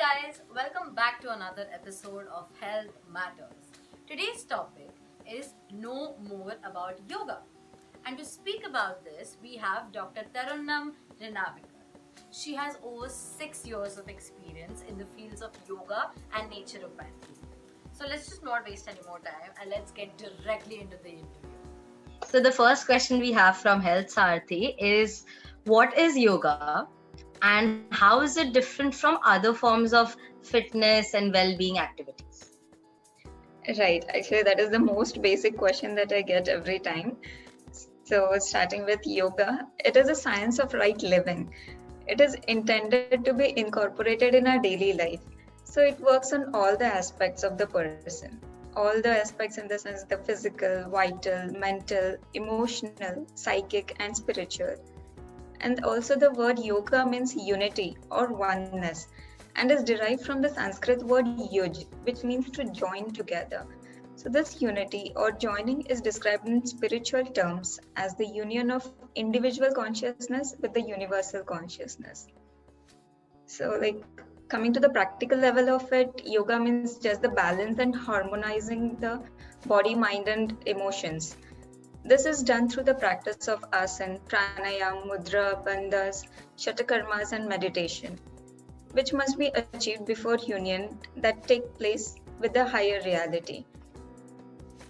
guys, welcome back to another episode of Health Matters. Today's topic is Know More About Yoga. And to speak about this, we have Dr. Tarannum Renavikar. She has over 6 years of experience in the fields of yoga and naturopathy. So let's just not waste any more time and let's get directly into the interview. So the first question we have from Health Saarthi is, what is yoga and how is it different from other forms of fitness and well-being activities? Right. Actually, that is the most basic question that I get every time. So, starting with yoga, it is a science of right living. It is intended to be incorporated in our daily life. So, it works on all the aspects of the person. All the aspects in the sense the physical, vital, mental, emotional, psychic, and spiritual. And also, the word yoga means unity or oneness and is derived from the Sanskrit word yuj, which means to join together. So, this unity or joining is described in spiritual terms as the union of individual consciousness with the universal consciousness. So, coming to the practical level of it, yoga means just the balance and harmonizing the body, mind, and emotions. This is done through the practice of asana, pranayam, mudra, bandhas, shatakarmas, and meditation, which must be achieved before union that take place with the higher reality.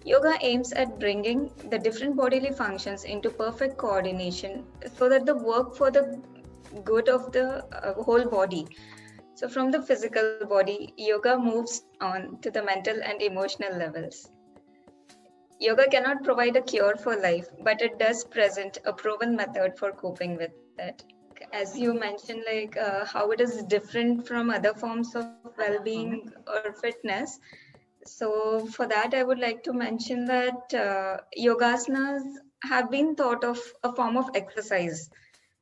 Yoga aims at bringing the different bodily functions into perfect coordination so that they work for the good of the whole body. So from the physical body, yoga moves on to the mental and emotional levels. Yoga cannot provide a cure for life, but it does present a proven method for coping with it. As you mentioned, how it is different from other forms of well-being or fitness. So for that, I would like to mention that yogasanas have been thought of a form of exercise,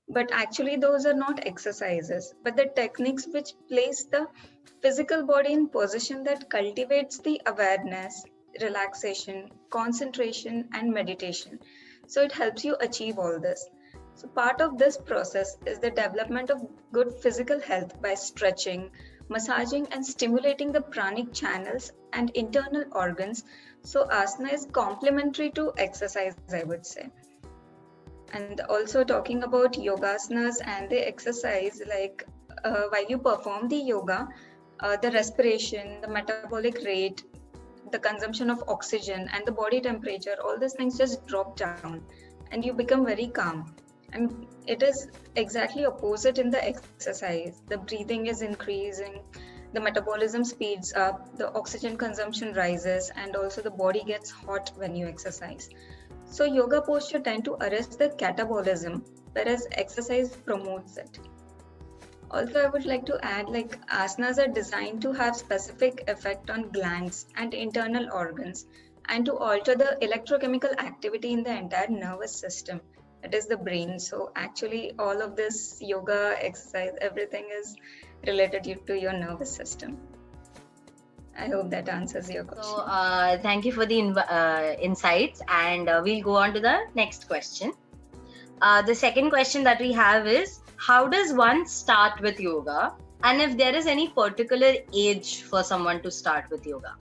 but actually those are not exercises, but the techniques which place the physical body in position that cultivates the awareness, relaxation, concentration, and meditation. So it helps you achieve all this. So part of this process is the development of good physical health by stretching, massaging, and stimulating the pranic channels and internal organs. So asana is complementary to exercise, I would say. And also talking about yogasanas and the exercise, while you perform the yoga, the respiration, the metabolic rate, the consumption of oxygen and the body temperature, all these things just drop down and you become very calm. And it is exactly opposite in the exercise. The breathing is increasing, the metabolism speeds up, the oxygen consumption rises, and also the body gets hot when you exercise. So yoga posture tend to arrest the catabolism, whereas exercise promotes it. Also, I would like to add, asanas are designed to have specific effect on glands and internal organs and to alter the electrochemical activity in the entire nervous system, that is the brain. So actually all of this yoga, exercise, everything is related to your nervous system. I hope that answers your question. So thank you for the insights, and we'll go on to the next question. The second question that we have is, how does one start with yoga, and if there is any particular age for someone to start with yoga?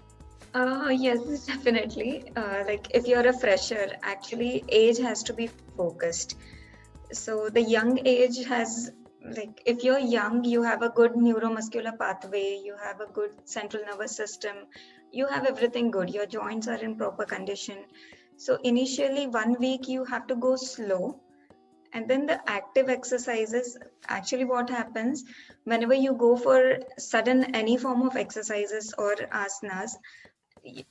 Yes, definitely. If you're a fresher, actually age has to be focused. So the young age has, if you're young, you have a good neuromuscular pathway, you have a good central nervous system, you have everything good, your joints are in proper condition. So initially 1 week you have to go slow. And then the active exercises, actually what happens whenever you go for sudden any form of exercises or asanas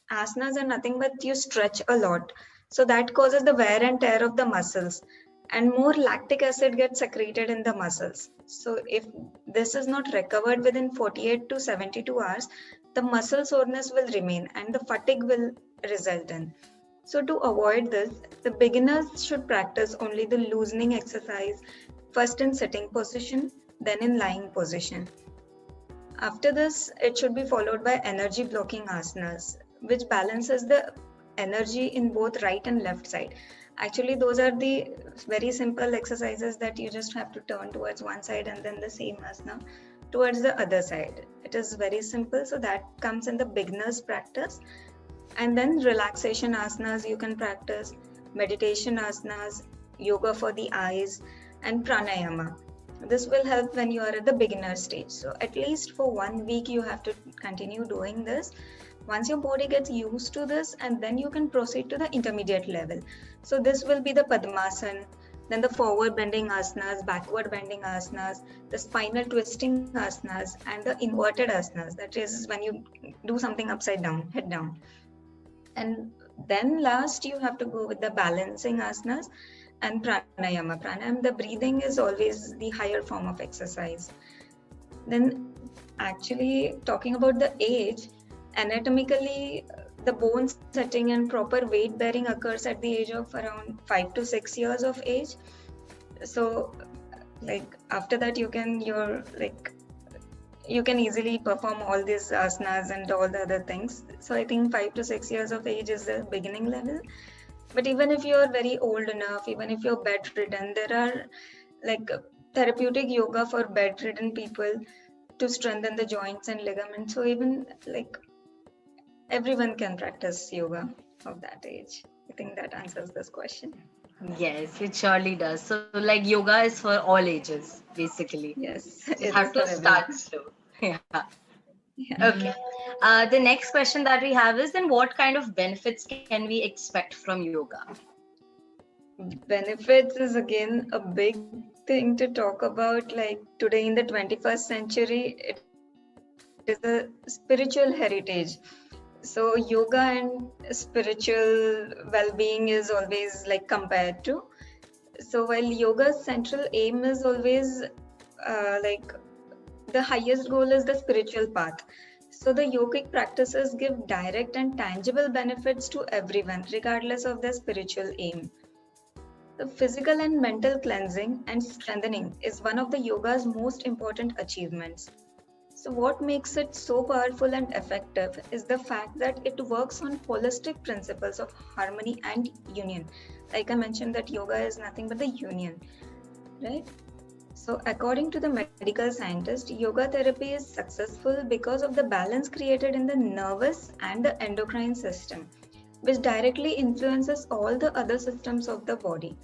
are nothing but you stretch a lot. So that causes the wear and tear of the muscles and more lactic acid gets secreted in the muscles. So if this is not recovered within 48 to 72 hours, the muscle soreness will remain and the fatigue will result in. So to avoid this, the beginners should practice only the loosening exercise, first in sitting position, then in lying position. After this, it should be followed by energy blocking asanas, which balances the energy in both right and left side. Actually, those are the very simple exercises that you just have to turn towards one side and then the same asana towards the other side. It it is very simple. So that comes in the beginner's practice. And then relaxation asanas you can practice, meditation asanas, yoga for the eyes, and pranayama. This will help when you are at the beginner stage. So at least for 1 week you have to continue doing this. Once your body gets used to this, and then you can proceed to the intermediate level. So this will be the Padmasana, then the forward bending asanas, backward bending asanas, the spinal twisting asanas, and the inverted asanas. That is when you do something upside down, head down. And then last you have to go with the balancing asanas and pranayama. Pranayama, the breathing is always the higher form of exercise. Then actually talking about the age, anatomically the bone setting and proper weight bearing occurs at the age of around 5 to 6 years of age. So like after that you can easily perform all these asanas and all the other things. So I think 5 to 6 years of age is the beginning level. But even if you're very old enough, even if you're bedridden, there are like therapeutic yoga for bedridden people to strengthen the joints and ligaments. So even like everyone can practice yoga of that age. I think that answers this question. Yes, it surely does. So, like, yoga is for all ages, basically. Yes, You it have is to for start everyone. slow. Yeah. Yeah. Okay. The next question that we have is then what kind of benefits can we expect from yoga? Benefits is again a big thing to talk about. Like today in the 21st century, it is a spiritual heritage. So yoga and spiritual well-being is always like compared to. So while yoga's central aim is always like the highest goal is the spiritual path. So the yogic practices give direct and tangible benefits to everyone, regardless of their spiritual aim. The physical and mental cleansing and strengthening is one of the yoga's most important achievements. So, what makes it so powerful and effective is the fact that it works on holistic principles of harmony and union. Like I mentioned, that yoga is nothing but the union, right? So, according to the medical scientist, yoga therapy is successful because of the balance created in the nervous and the endocrine system, which directly influences all the other systems of the body.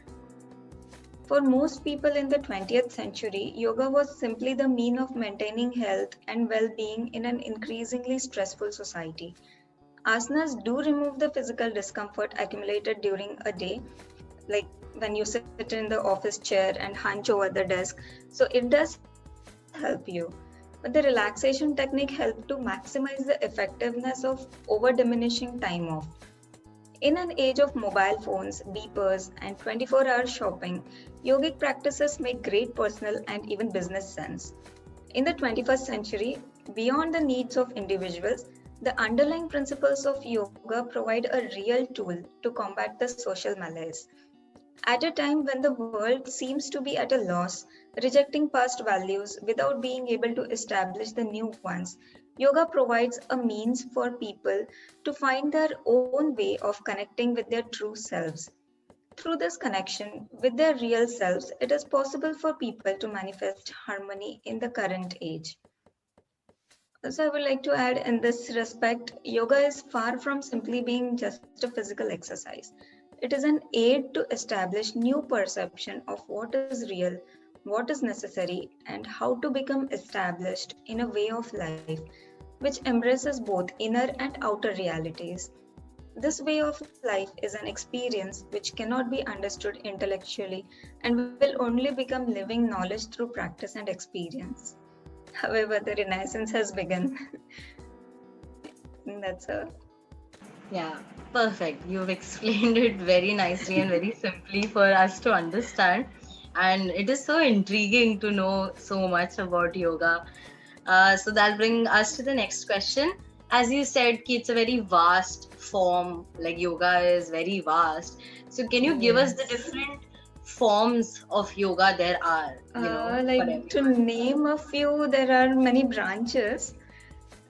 For most people in the 20th century, yoga was simply the mean of maintaining health and well-being in an increasingly stressful society. Asanas do remove the physical discomfort accumulated during a day, like when you sit in the office chair and hunch over the desk. So it does help you. But the relaxation technique helps to maximize the effectiveness of over diminishing time off. In an age of mobile phones, beepers, and 24-hour shopping, yogic practices make great personal and even business sense. In the 21st century, beyond the needs of individuals, the underlying principles of yoga provide a real tool to combat the social malaise. At a time when the world seems to be at a loss, rejecting past values without being able to establish the new ones, yoga provides a means for people to find their own way of connecting with their true selves. Through this connection with their real selves, it is possible for people to manifest harmony in the current age. So, I would like to add in this respect, yoga is far from simply being just a physical exercise. It is an aid to establish new perception of what is real, what is necessary, and how to become established in a way of life which embraces both inner and outer realities. This way of life is an experience which cannot be understood intellectually and will only become living knowledge through practice and experience. However, the Renaissance has begun. That's a Yeah, perfect. You've explained it very nicely and very simply for us to understand. And it is so intriguing to know so much about yoga. So that'll bring us to the next question. As you said, ki it's a very vast form, like yoga is very vast. So can you give us the different forms of yoga there are, for like to everyone? name a few, there are many branches.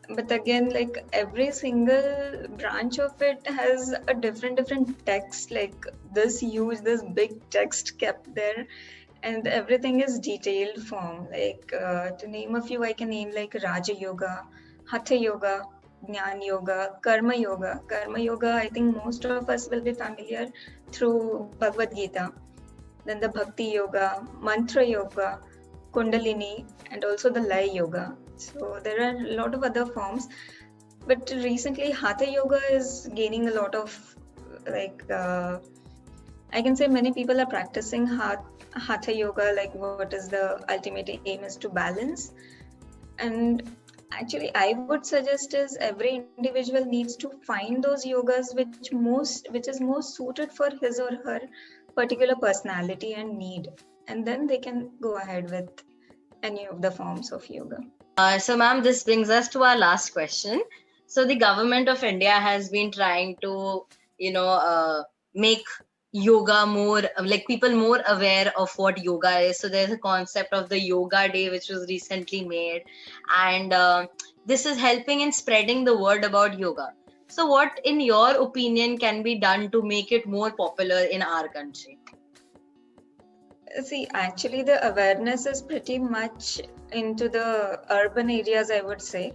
But again, like every single branch of it has a different text, like this huge, this big text kept there. and everything is detailed form. Like to name a few, I can name like Raja Yoga, Hatha Yoga, Jnana Yoga, Karma Yoga. Karma Yoga, I think most of us will be familiar through Bhagavad Gita. Then the Bhakti Yoga, Mantra Yoga, Kundalini, and also the Lay Yoga. So there are a lot of other forms, but recently Hatha Yoga is gaining a lot of I can say many people are practicing Hatha Yoga. Like, what is the ultimate aim is to balance. And actually, I would suggest is every individual needs to find those yogas which is most suited for his or her particular personality and need, and then they can go ahead with any of the forms of yoga. So, ma'am, this brings us to our last question. So, the government of India has been trying to, make yoga more, like people more aware of what yoga is. So, there's a concept of the Yoga Day, which was recently made, and this is helping in spreading the word about yoga. So, what, in your opinion, can be done to make it more popular in our country? See, actually, the awareness is pretty much into the urban areas, I would say.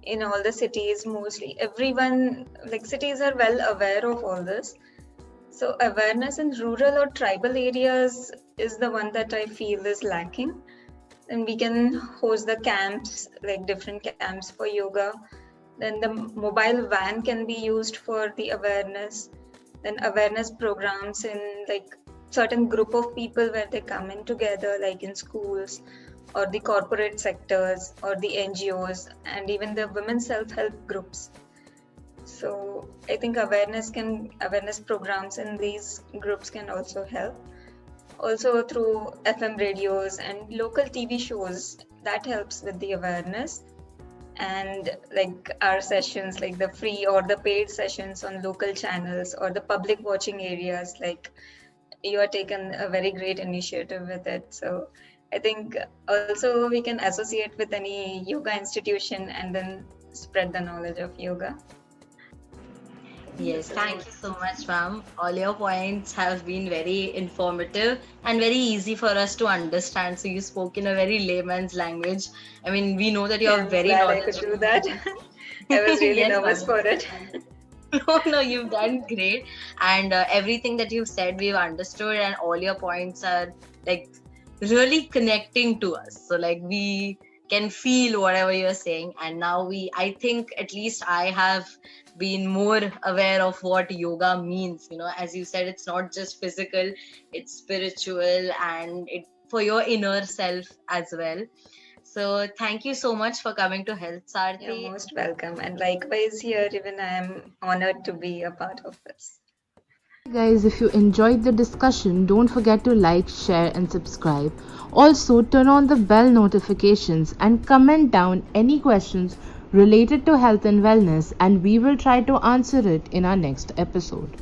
In all the cities, mostly everyone, like cities are well aware of all this. So awareness in rural or tribal areas is the one that I feel is lacking. And we can host the camps, like different camps for yoga. Then the mobile van can be used for the awareness. Then awareness programs in like certain group of people where they come in together, like in schools or the corporate sectors or the NGOs and even the women's self-help groups. So I think awareness programs in these groups can also help. Also through FM radios and local TV shows, that helps with the awareness. And like our sessions, like the free or the paid sessions on local channels or the public watching areas, like you are taken a very great initiative with it. So I think also we can associate with any yoga institution and then spread the knowledge of yoga. Yes, thank you so much, ma'am. All your points have been very informative and very easy for us to understand. So you spoke in a very layman's language. I mean, we know that you're very knowledgeable. I could do that. I was really nervous for it. No, you've done great. And everything that you've said, we've understood, and all your points are like really connecting to us. So like we can feel whatever you're saying. And now I think at least I have been more aware of what yoga means. As you said, it's not just physical, it's spiritual and it for your inner self as well. So thank you so much for coming to Health Saarthi. You're most welcome. And likewise here, even I am honored to be a part of this. Guys, if you enjoyed the discussion, don't forget to like, share and subscribe. Also, turn on the bell notifications and comment down any questions related to health and wellness, and we will try to answer it in our next episode.